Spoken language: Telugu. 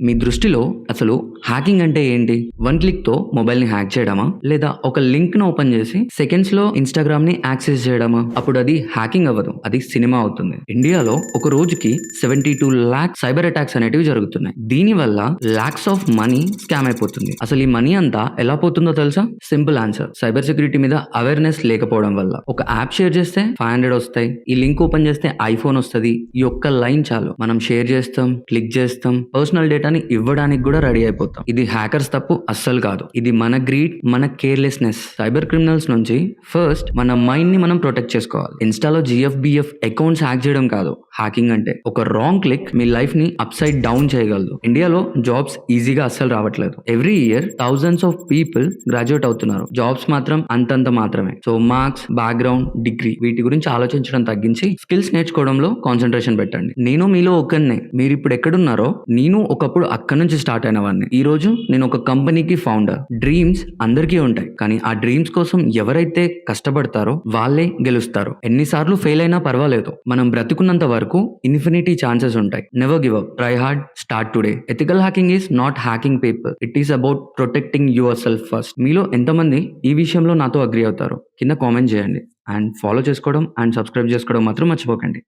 మీ దృష్టిలో అసలు హ్యాకింగ్ అంటే ఏంటి? వన్ క్లిక్‌తో మొబైల్‌ని హ్యాక్ చేయడమా? లేదా ఒక లింక్‌ని ఓపెన్ చేసి సెకండ్స్‌లో ఇన్‌స్టాగ్రామ్‌ని యాక్సెస్ చేయడమా? అప్పుడది హ్యాకింగ్ అవ్వదు. అది సినిమా అవుతుంది. ఇండియాలో ఒక రోజుకి 72 లాక్స్ సైబర్ అటాక్స్ అనేటివి జరుగుతున్నాయి. దీనివల్ల లాక్స్ ఆఫ్ మనీ స్కామ్ అయిపోతుంది. అసలు ఈ మనీ అంతా ఎలా పోతుందో తెలుసా? Simple answer. సైబర్ సెక్యూరిటీ మీద అవేర్‌నెస్ లేకపోవడం వల్ల. ఒక యాప్ షేర్ చేస్తే 500 వస్తాయి. ఈ లింక్ ఓపెన్ చేస్తే ఐఫోన్ వస్తది. ఈ ఒక్క లైన్ చాలు. మనం షేర్ చేస్తాం, క్లిక్ చేస్తాం, పర్సనల్ డేటాని ఇవ్వడానికి కూడా రెడీ అయిపోతాం. ఇది హ్యాకర్స్ తప్పు అస్సలు కాదు. ఇది మన గ్రీడ్, మన కేర్లెస్నెస్. సైబర్ క్రిమినల్స్ నుంచి ఫస్ట్ మన మైండ్ ని మనం ప్రొటెక్ట్ చేసుకోవాలి. ఇన్స్టాలో జిఎఫ్బిఎఫ్ అకౌంట్స్ హ్యాక్ చేయడం కాదు హ్యాకింగ్ అంటే. ఒక రాంగ్ క్లిక్ మీ లైఫ్ ని అప్ సైడ్ డౌన్ చేయగలదు. ఇండియాలో జాబ్స్ ఈజీగా అస్సలు రావట్లేదు. Every year thousands of people graduate అవుతున్నారు. జాబ్స్ మాత్రం అంతంత మాత్రమే. సో మార్క్స్, బ్యాక్గ్రౌండ్, డిగ్రీ వీటి గురించి ఆలోచించడం తగ్గించి స్కిల్స్ నేర్చుకోవడంలో కాన్సన్ట్రేషన్ పెట్టండి. నేను మీలో ఒకరినే. మీరు ఇప్పుడు ఎక్కడున్నారో నేను ఒకప్పుడు అక్కడ నుంచి స్టార్ట్ అయిన వాడిని. ఈ రోజు నేను ఒక కంపెనీకి ఫౌండర్. డ్రీమ్స్ అందరికీ ఉంటాయి, కానీ ఆ డ్రీమ్స్ కోసం ఎవరైతే కష్టపడతారో వాళ్ళే గెలుస్తారు. ఎన్నిసార్లు ఫెయిల్ అయినా పర్వాలేదు, మనం బ్రతుకున్నంత వరకు ఇన్ఫినిటీ ఛాన్సెస్ ఉంటాయి. Never give up, try hard, start today. Ethical hacking is not hacking people, it is about protecting your self first. మీలో ఎంతమంది ఈ విషయంలో నాతో అగ్రి అవుతారు కింద కామెంట్ చేయండి. అండ్ ఫాలో చేసుకోవడం అండ్ సబ్స్క్రైబ్ చేసుకోవడం మాత్రం మర్చిపోకండి.